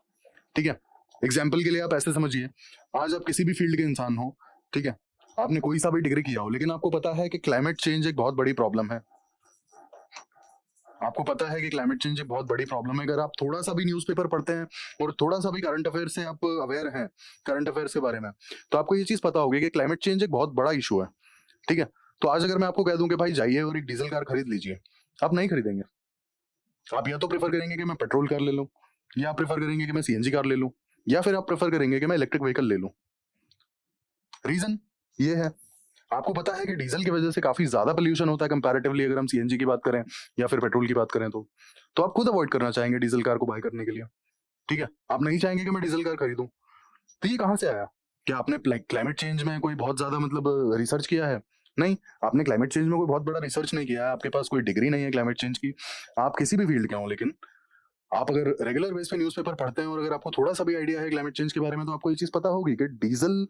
ठीक है। एग्जाम्पल के लिए आप ऐसे समझिए, आज आप किसी भी फील्ड के इंसान हो, ठीक है, आपने कोई सा भी डिग्री किया हो, लेकिन आपको पता है कि क्लाइमेट चेंज एक बहुत बड़ी प्रॉब्लम है। आपको पता है कि क्लाइमेट चेंज एक बहुत बड़ी प्रॉब्लम है। अगर आप थोड़ा सा भी न्यूज़पेपर पढ़ते हैं और थोड़ा सा भी करंट अफेयर से आप अवेयर हैं, करंट अफेयर्स के बारे में, तो आपको ये चीज पता होगी कि क्लाइमेट चेंज एक बहुत बड़ा इशू है, ठीक है। तो आज अगर मैं आपको कह दूं कि भाई जाइए और एक डीजल कार खरीद लीजिए, आप नहीं खरीदेंगे। आप या तो प्रेफर करेंगे कि मैं पेट्रोल कार ले लूं, या आप प्रेफर करेंगे कि मैं सीएनजी कार ले लूं, या फिर आप प्रेफर करेंगे कि मैं इलेक्ट्रिक व्हीकल ले लूं। रीजन ये है, आपको पता है कि डीजल की वजह से काफी ज्यादा पोल्यूशन होता है कंपैरेटिवली अगर हम सीएनजी की बात करें या फिर पेट्रोल की बात करें तो आप खुद अवॉइड करना चाहेंगे डीजल कार को बाय करने के लिए, ठीक है। आप नहीं चाहेंगे कि मैं डीजल कार खरीदूं। तो ये कहां से आया? क्या आपने क्लाइमेट चेंज में कोई बहुत ज्यादा मतलब रिसर्च किया है? नहीं, आपने क्लाइमेट चेंज में कोई बहुत बड़ा रिसर्च नहीं किया है, आपके पास कोई डिग्री नहीं है क्लाइमेट चेंज की, आप किसी भी फील्ड के हो, लेकिन आप अगर रेगुलर बेस पे न्यूज़पेपर पढ़ते हैं और अगर आपको थोड़ा सा भी आइडिया है क्लाइमेट चेंज के बारे में, तो आपको ये चीज पता होगी कि डीजल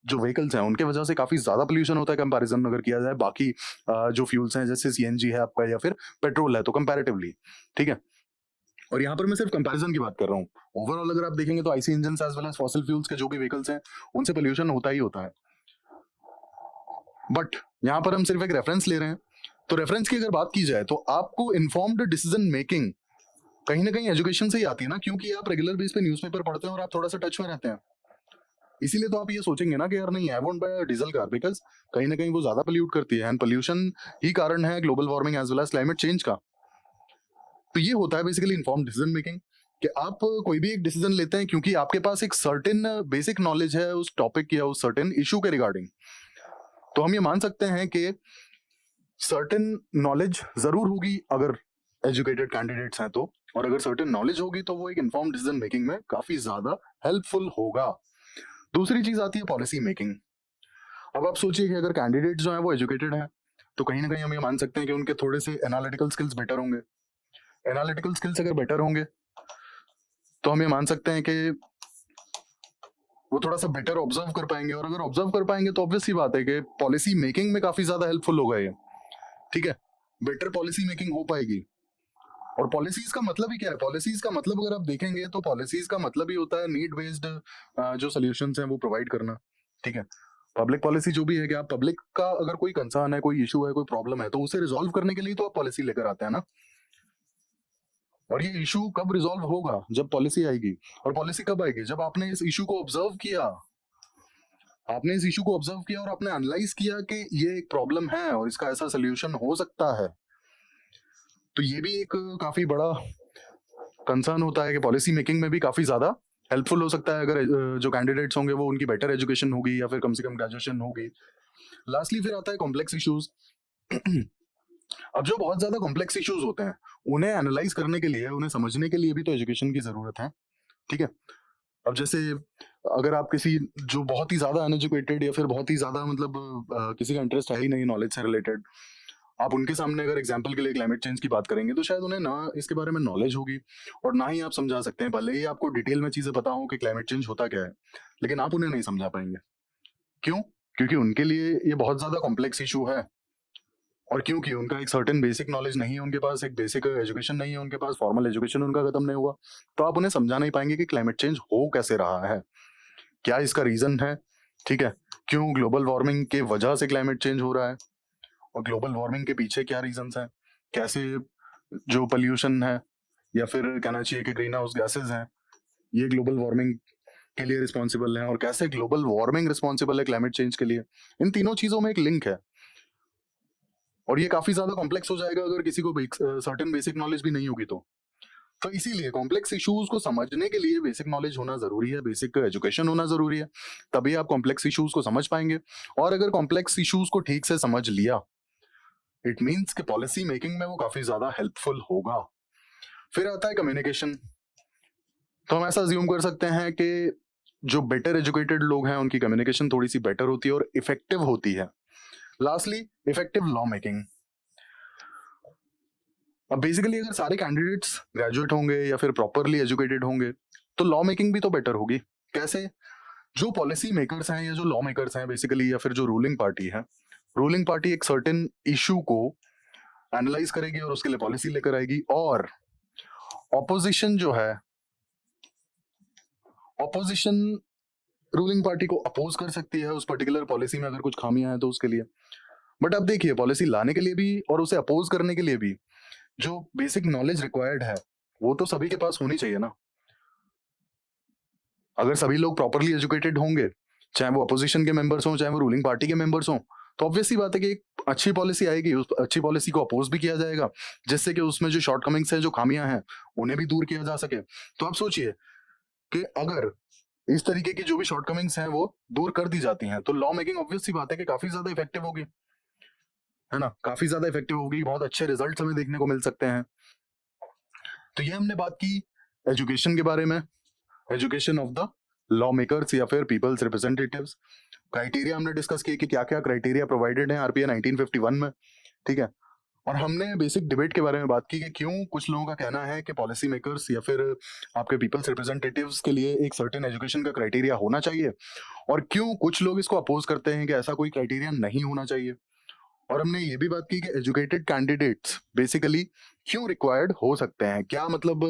जो व्हीकल्स हैं उनके वजह से काफी ज्यादा पोल्यूशन होता है कंपैरिजन अगर किया जाए बाकी जो फ्यूल्स हैं जैसे सीएनजी है आपका या फिर पेट्रोल है तो कंपैरेटिवली, ठीक है। और यहाँ पर मैं सिर्फ कंपैरिजन की बात कर रहा हूँ। ओवरऑल अगर आप देखेंगे तो IC engine as well as fossil fuels के जो भी व्हीकल्स हैं उनसे पोल्यूशन होता ही होता है, बट यहाँ पर हम सिर्फ एक रेफरेंस ले रहे हैं। तो रेफरेंस की अगर बात की जाए तो आपको इन्फॉर्म्ड डिसीजन मेकिंग कहीं ना कहीं एजुकेशन से ही आती है ना, क्योंकि आप रेगुलर बेस पे न्यूज़पेपर पढ़ते हैं और आप थोड़ा सा टच में रहते हैं। इसीलिए तो आप ये सोचेंगे ना कि यार नहीं, I won't buy diesel car because कहीं ना कहीं वो ज्यादा पोल्यूट करती है एंड पोल्यूशन ही कारण है global warming as well as climate change का। तो ये होता है बेसिकली इन्फॉर्म डिसीजन मेकिंग कि आप कोई भी एक डिसीजन लेते हैं क्योंकि आपके पास एक सर्टेन बेसिक नॉलेज है उस टॉपिक या उस सर्टेन इशू के रिगार्डिंग। तो हम ये मान सकते हैं कि सर्टेन नॉलेज जरूर होगी अगर एजुकेटेड कैंडिडेट्स हैं तो, और अगर सर्टेन नॉलेज होगी तो वो एक इन्फॉर्म डिसीजन मेकिंग में काफी ज्यादा हेल्पफुल होगा। दूसरी चीज आती है पॉलिसी मेकिंग। अब आप सोचिए कि अगर कैंडिडेट जो है वो एजुकेटेड है तो कहीं ना कहीं हम ये मान सकते हैं कि उनके थोड़े से एनालिटिकल स्किल्स बेटर होंगे। एनालिटिकल स्किल्स अगर बेटर होंगे तो हम ये मान सकते हैं कि वो थोड़ा सा बेटर ऑब्जर्व कर पाएंगे, और अगर ऑब्जर्व कर पाएंगे तो ऑब्वियस सी बात है कि पॉलिसी मेकिंग में काफी ज्यादा हेल्पफुल होगा ये, ठीक है। बेटर पॉलिसी मेकिंग हो पाएगी। और पॉलिसीज का मतलब ही क्या है? पॉलिसीज का मतलब अगर आप देखेंगे तो पॉलिसीज का मतलब ही होता है नीड बेस्ड जो सॉल्यूशंस हैं वो प्रोवाइड करना, ठीक है। पब्लिक पॉलिसी जो भी है कि आप पब्लिक का अगर कोई कंसर्न है, कोई इशू है, कोई प्रॉब्लम है, तो उसे रिजॉल्व करने के लिए तो आप पॉलिसी लेकर आते हैं ना। और ये इशू कब रिजॉल्व होगा? जब पॉलिसी आएगी। और पॉलिसी कब आएगी? जब आपने इस इशू को ऑब्जर्व किया, आपने इस इशू को ऑब्जर्व किया और आपने एनालाइज किया कि ये एक प्रॉब्लम है और इसका ऐसा सोल्यूशन हो सकता है। तो ये भी एक काफी बड़ा कंसर्न होता है कि पॉलिसी मेकिंग में भी काफी ज्यादा हेल्पफुल हो सकता है अगर जो कैंडिडेट्स होंगे वो उनकी बेटर एजुकेशन होगी या फिर कम से कम ग्रेजुएशन होगी। लास्टली फिर आता है कॉम्प्लेक्स इश्यूज। अब जो बहुत ज्यादा कॉम्प्लेक्स इश्यूज होते हैं उन्हें एनालाइज करने के लिए, उन्हें समझने के लिए भी तो एजुकेशन की जरूरत है, ठीक है। अब जैसे अगर आप किसी जो बहुत ही ज़्यादा अनएजुकेटेड या फिर बहुत ही ज़्यादा मतलब किसी का इंटरेस्ट है ही नहीं नॉलेज से रिलेटेड, आप उनके सामने अगर एग्जाम्पल के लिए क्लाइमेट चेंज की बात करेंगे तो शायद उन्हें ना इसके बारे में नॉलेज होगी और ना ही आप समझा सकते हैं, भले ही आपको डिटेल में चीज़ें पता हो कि क्लाइमेट चेंज होता क्या है, लेकिन आप उन्हें नहीं समझा पाएंगे। क्यों? क्योंकि उनके लिए ये बहुत ज़्यादा कॉम्प्लेक्स इशू है और क्योंकि उनका एक सर्टेन बेसिक नॉलेज नहीं है उनके पास, एक बेसिक एजुकेशन नहीं है उनके पास, फॉर्मल एजुकेशन उनका खत्म नहीं हुआ, तो आप उन्हें समझा नहीं पाएंगे कि क्लाइमेट चेंज हो कैसे रहा है, क्या इसका रीजन है, ठीक है, क्यों ग्लोबल वार्मिंग के वजह से क्लाइमेट चेंज हो रहा है और ग्लोबल वार्मिंग के पीछे क्या रीजंस हैं, कैसे जो पोल्यूशन है या फिर कहना चाहिए कि ग्रीन हाउस गैसेज हैं ये ग्लोबल वार्मिंग के लिए रिस्पॉन्सिबल है और कैसे ग्लोबल वार्मिंग रिस्पॉन्सिबल है क्लाइमेट चेंज के लिए। इन तीनों चीजों में एक लिंक है और ये काफी ज्यादा कॉम्प्लेक्स हो जाएगा अगर किसी को सर्टेन बेसिक नॉलेज भी नहीं होगी तो इसीलिए कॉम्प्लेक्स इश्यूज को समझने के लिए बेसिक नॉलेज होना जरूरी है, बेसिक एजुकेशन होना जरूरी है, तभी आप कॉम्प्लेक्स इश्यूज को समझ पाएंगे। और अगर कॉम्प्लेक्स इश्यूज को ठीक से समझ लिया, इट मीन्स कि पॉलिसी मेकिंग में वो काफी ज्यादा हेल्पफुल होगा। फिर आता है कम्युनिकेशन। तो हम ऐसा अज्यूम कर सकते हैं कि जो बेटर एजुकेटेड लोग हैं उनकी कम्युनिकेशन थोड़ी सी बेटर होती है और इफेक्टिव होती है। Lastly, effective law making. अब बेसिकली अगर सारे कैंडिडेट्स ग्रेजुएट होंगे या फिर प्रॉपरली एजुकेटेड होंगे तो लॉ मेकिंग भी तो बेटर होगी। कैसे? जो पॉलिसी मेकर्स हैं या जो लॉ मेकर्स हैं बेसिकली, या फिर जो रूलिंग पार्टी है, रूलिंग पार्टी एक सर्टेन इशू को एनालाइज करेगी और उसके लिए पॉलिसी लेकर आएगी, और ऑपोजिशन जो है, ऑपोजिशन रूलिंग पार्टी को अपोज कर सकती है उस पर्टिकुलर पॉलिसी में अगर कुछ खामियां हैं तो उसके लिए। बट अब देखिए, पॉलिसी लाने के लिए भी और उसे अपोज करने के लिए भी जो बेसिक नॉलेज रिक्वायर्ड है वो तो सभी के पास होनी चाहिए ना। अगर सभी लोग प्रॉपरली एजुकेटेड होंगे, चाहे वो अपोजिशन के मेंबर्स हों चाहे वो रूलिंग पार्टी के मेंबर्स हों, तो ऑब्वियस सी बात है कि एक अच्छी पॉलिसी आएगी, उस अच्छी पॉलिसी को अपोज भी किया जाएगा जिससे कि उसमें जो शॉर्टकमिंग्स हैं, जो खामियां हैं, उन्हें भी दूर किया जा सके। तो आप सोचिए कि अगर इस तरीके की जो भी शॉर्टकमिंग्स हैं वो दूर कर दी जाती हैं तो लॉ मेकिंग ऑब्वियस सी बात है कि काफी ज्यादा इफेक्टिव होगी, है ना, काफी ज्यादा इफेक्टिव होगी, बहुत अच्छे रिजल्ट हमें देखने को मिल सकते हैं। तो ये हमने बात की एजुकेशन के बारे में, education of the law makers या फिर पीपल्स रिप्रेजेंटेटिव्स। क्राइटेरिया हमने डिस्कस किए कि क्या क्या क्राइटेरिया प्रोवाइडेड है आरपीए 1951 में, ठीक है। और हमने बेसिक डिबेट के बारे में बात की कि क्यों कुछ लोगों का कहना है कि पॉलिसी मेकर्स या फिर आपके पीपल्स रिप्रेजेंटेटिव्स के लिए एक सर्टेन एजुकेशन का क्राइटेरिया होना चाहिए, और क्यों कुछ लोग इसको अपोज करते हैं कि ऐसा कोई क्राइटेरिया नहीं होना चाहिए। और हमने ये भी बात की कि एजुकेटेड कैंडिडेट्स बेसिकली क्यों रिक्वायर्ड हो सकते हैं, क्या मतलब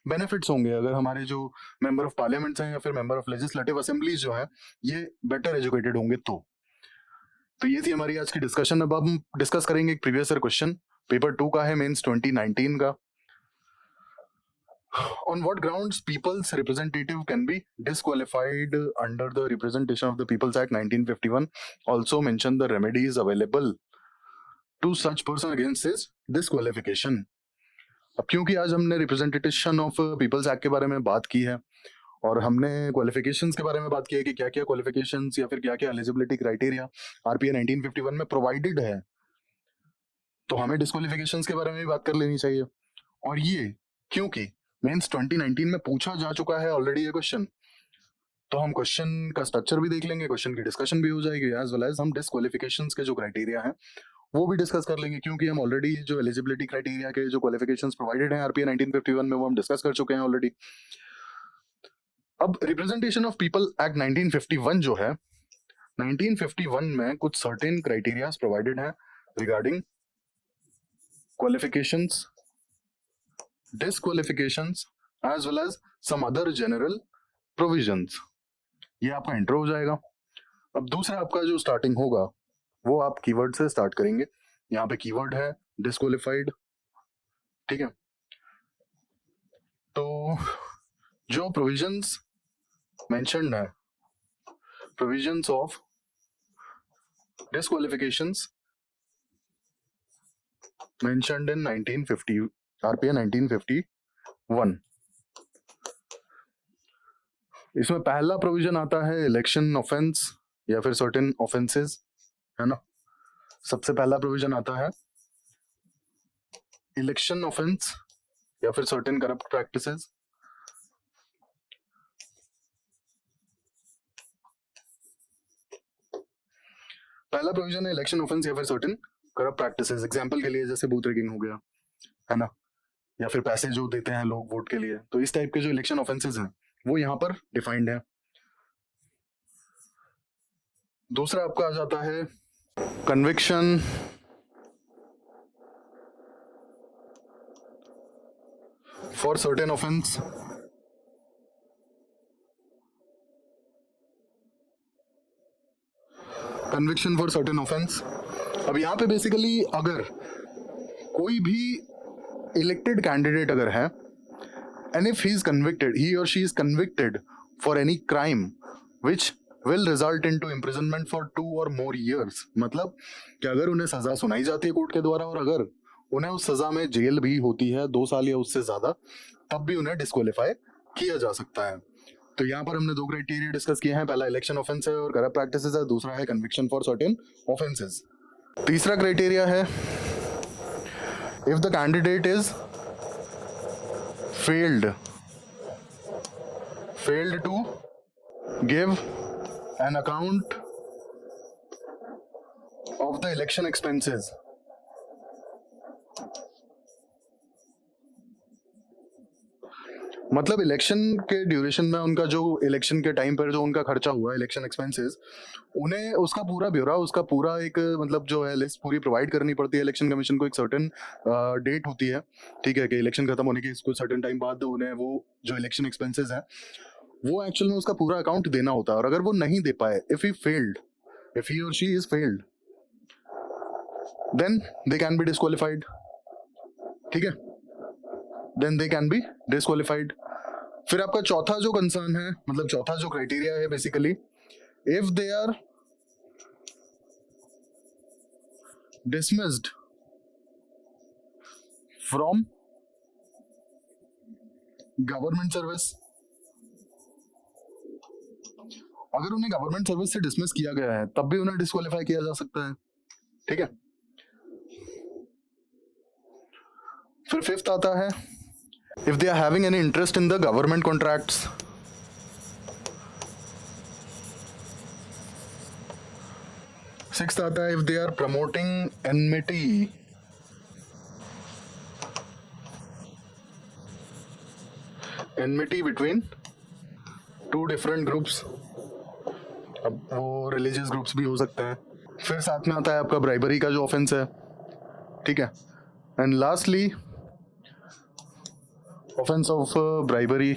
बेनिफिट्स होंगे अगर हमारे जो मेंबर ऑफ पार्लियामेंट्स हैं या फिर मेंबर ऑफ लेजिस्लेटिव असेंबलीज जो है ये बेटर एजुकेटेड होंगे। तो ये थी हमारी आज की डिस्कशन। अब हम डिस्कस करेंगे एक प्रीवियस ईयर क्वेश्चन, पेपर 2 का है, मेंस 2019 का। On what grounds people's representative can be disqualified under the Representation of the Peoples Act 1951? Also mention the remedies available to such person against his disqualification. अब क्योंकि आज हमने representation of people's act के बारे में बात की है और हमने क्वालिफिकेशंस के बारे में बात की है कि क्या क्या क्वालिफिकेशंस या फिर क्या क्या एलिजिबिलिटी क्राइटेरिया आरपीए 1951 में प्रोवाइडेड है, तो हमें डिस्क्वालिफिकेशंस के बारे में भी बात कर लेनी चाहिए। और ये क्योंकि मेंस 2019 में पूछा जा चुका है ऑलरेडी ये क्वेश्चन, तो हम क्वेश्चन का स्ट्रक्चर भी देख लेंगे, क्वेश्चन की डिस्कशन भी हो जाएगी, एज वेल एज हम डिस्क्वालिफिकेशंस के जो क्राइटेरिया हैं वो भी डिस्कस कर लेंगे, क्योंकि हम ऑलरेडी जो एलिजिबिलिटी क्राइटेरिया के जो क्वालिफिकेशंस प्रोवाइडेड हैं आरपीए 1951 में वो हम डिस्कस कर चुके हैं ऑलरेडी। अब रिप्रेजेंटेशन ऑफ पीपल एक्ट 1951 जो है, 1951 में कुछ सर्टेन क्राइटेरियाज प्रोवाइडेड हैं regarding qualifications, disqualifications as well as some other general provisions. ये आपका इंट्रो हो जाएगा। अब दूसरा आपका जो स्टार्टिंग होगा वो आप कीवर्ड से स्टार्ट करेंगे। यहाँ पे कीवर्ड है डिस्क्वालिफाइड, ठीक है। तो जो प्रोविजंस मेंशन्ड है, provisions of disqualifications mentioned in 1950 RPA 1951। इसमें पहला प्रोविजन आता है इलेक्शन ऑफेंस या फिर सर्टेन ऑफेंसेस, है ना। सबसे पहला प्रोविजन आता है इलेक्शन ऑफेंस या फिर सर्टेन करप्ट प्रैक्टिसेस। पहला प्रोविजन है इलेक्शन ऑफेंस या फिर सर्टेन करप्ट प्रैक्टिसेस। एग्जांपल के लिए जैसे बूथ रिगिंग हो गया, है ना, या फिर पैसे जो देते हैं लोग वोट के लिए, तो इस टाइप के जो इलेक्शन ऑफेंसेस हैं वो यहाँ पर डिफाइंड है। दूसरा आपका आ जाता है conviction for certain offence. Conviction for certain offence, अब यहाँ पे बेसिकली अगर कोई भी इलेक्टेड कैंडिडेट अगर है and if he is convicted, he और she is convicted for any crime which will result in to imprisonment for 2 or more years, मतलब कि अगर उन्हें सजा सुनाई जाती है कोर्ट के द्वारा और अगर उन्हें उस सजा में जेल भी होती है 2 साल या उससे ज्यादा, तब भी उन्हें डिस्क्वालीफाई किया जा सकता है। तो यहाँ पर हमने 2 क्राइटेरिया डिस्कस किए हैं, पहला इलेक्शन ऑफेंस है और करप्ट प्रैक्टिसेस है, दूसरा है कन्विक्शन फॉर सर्टेन ऑफेंसेस। तीसरा क्राइटेरिया है if the candidate is failed to give an account of the election expenses। मतलब इलेक्शन के ड्यूरेशन में उनका जो इलेक्शन के टाइम पर जो उनका खर्चा हुआ इलेक्शन एक्सपेंसेस, उन्हें उसका पूरा ब्यौरा, उसका पूरा एक मतलब जो है लिस्ट पूरी प्रोवाइड करनी पड़ती है इलेक्शन कमीशन को। एक सर्टेन डेट होती है, ठीक है, कि इलेक्शन खत्म होने के कुछ सर्टेन टाइम बाद उन्हें वो जो इलेक्शन एक्सपेंसेस हैं वो एक्चुअल में उसका पूरा अकाउंट देना होता है। और अगर वो नहीं दे पाए, इफ ही और she is failed, then they can be disqualified, ठीक है, then they can be disqualified. फिर आपका चौथा जो कंसर्न है, मतलब चौथा जो क्राइटेरिया है basically, if they are dismissed from government service, अगर उन्हें गवर्नमेंट सर्विस से डिसमिस किया गया है तब भी उन्हें डिस्क्वालीफाई किया जा सकता है, ठीक है। फिर फिफ्थ आता है if they are having any interest in the government contracts. Sixth आता है if they are promoting enmity between 2 different groups, अब वो रिलीजियस ग्रुप्स भी हो सकते हैं। फिर साथ में आता है आपका ब्राइबरी का जो ऑफेंस है, ठीक है, and lastly offence of bribery,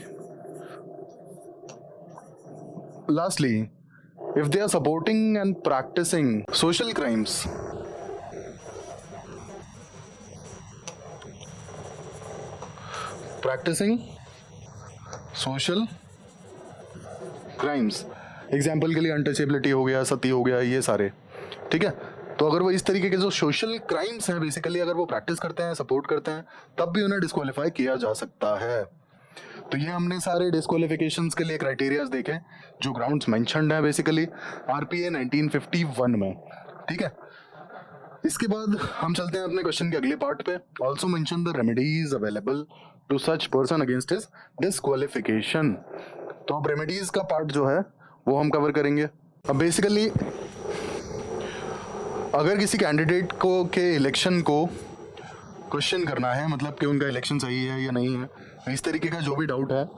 lastly if they are supporting and practising social crimes. Practising social crimes, example के लिए अनटचेबिलिटी हो गया, सती हो गया, ये सारे, ठीक है। तो अगर वो इस तरीके के जो सोशल क्राइम्स हैं बेसिकली अगर वो प्रैक्टिस करते हैं, सपोर्ट करते हैं, तब भी उन्हें डिस्क्वालीफाई किया जा सकता है। तो ये हमने सारे डिस्क्वालिफिकेशंस के लिए क्राइटेरियाज देखे जो ग्राउंड्स मेंशन्ड है बेसिकली आरपीए 1951 में, ठीक है। इसके बाद हम चलते हैं अपने क्वेश्चन के अगले पार्ट पे। Also mention the remedies available to such person against his disqualification. तो अब रेमेडीज का पार्ट जो है वो हम कवर करेंगे। अब बेसिकली अगर किसी कैंडिडेट को के इलेक्शन को क्वेश्चन करना है, मतलब कि उनका इलेक्शन सही है या नहीं है, इस तरीके का जो भी डाउट है,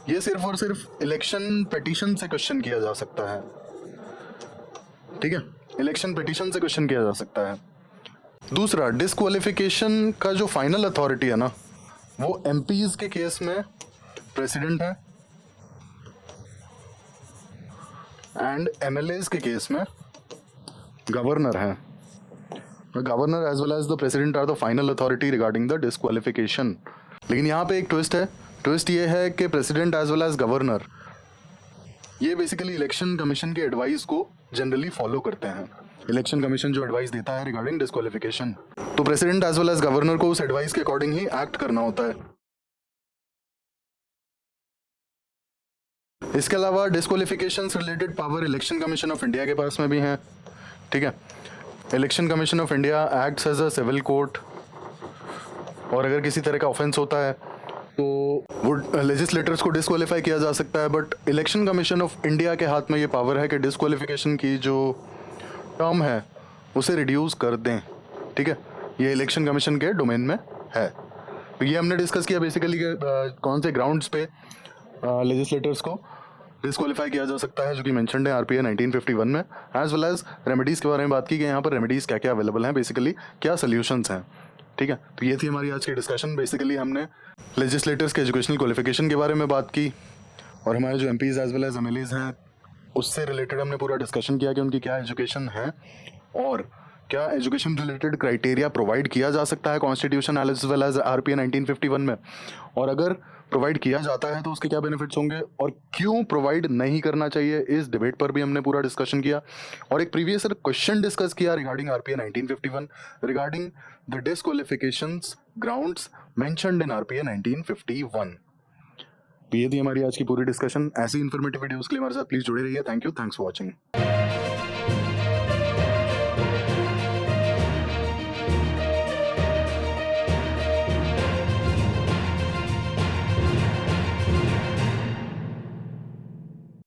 ये सिर्फ और सिर्फ इलेक्शन पिटीशन से क्वेश्चन किया जा सकता है, ठीक है, इलेक्शन पिटीशन से क्वेश्चन किया जा सकता है। दूसरा, डिस्क्वालिफिकेशन का जो फाइनल अथॉरिटी है ना, वो एमपीज के केस में प्रेसिडेंट है एंड एमएलएज के केस में गवर्नर है। Governor as well as the president are the final authority regarding the disqualification. लेकिन यहाँ पे एक ट्विस्ट है। ट्विस्ट ये है कि president as well as governor ये बेसिकली इलेक्शन कमीशन के एडवाइस को जनरली फॉलो करते हैं। इलेक्शन कमीशन जो एडवाइस देता है रिगार्डिंग डिस्क्वालिफिकेशन, तो president as well as governor को उस एडवाइस के अकॉर्डिंग ही एक्ट करना होता है। इसके अलावा disqualification related power election commission of India के पास में भी हैं, ठीक है। Election commission of India acts as a civil court, और अगर किसी तरह का ऑफेंस होता है तो वो लेजिस्लेटर्स को डिस्क्वालीफाई किया जा सकता है। But election commission of India के हाथ में ये पावर है कि डिस्क्वालिफिकेशन की जो टर्म है उसे रिड्यूस कर दें, ठीक है। ये इलेक्शन कमीशन के डोमेन में है। तो ये हमने डिस्कस किया बेसिकली कौन से ग्राउंड्स पे लेजिस्लेटर्स को डिस्क्वालीफाई किया जा सकता है, जो कि मेंशन्ड है आरपीए 1951 में, एज वेल एज रेमेडीज़ के बारे में बात की कि यहाँ पर रेमेडीज़ क्या क्या अवेलेबल हैं, बेसिकली क्या सोल्यूशंस हैं, ठीक है। तो ये थी हमारी आज की डिस्कशन। बेसिकली हमने लेजिस्लेटर्स के एजुकेशनल क्वालिफिकेशन के बारे में बात की और हमारे जो MPs as well as MLAs हैं उससे रिलेटेड हमने पूरा डिस्कशन किया कि उनकी क्या एजुकेशन है और क्या एजुकेशन रिलेटेड क्राइटेरिया प्रोवाइड किया जा सकता है constitution as well as RPA 1951 में, और अगर प्रोवाइड किया जाता है तो उसके क्या बेनिफिट्स होंगे और क्यों प्रोवाइड नहीं करना चाहिए, इस डिबेट पर भी हमने पूरा डिस्कशन किया। और एक प्रीवियस क्वेश्चन डिस्कस किया regarding RPA 1951 regarding the disqualifications grounds mentioned in RPA 1951। तो ये थी हमारी आज की पूरी डिस्कशन। ऐसी इन्फॉर्मेटिव वीडियोस के लिए हमारे साथ प्लीज जुड़े रहिए। Thank you, thanks for watching.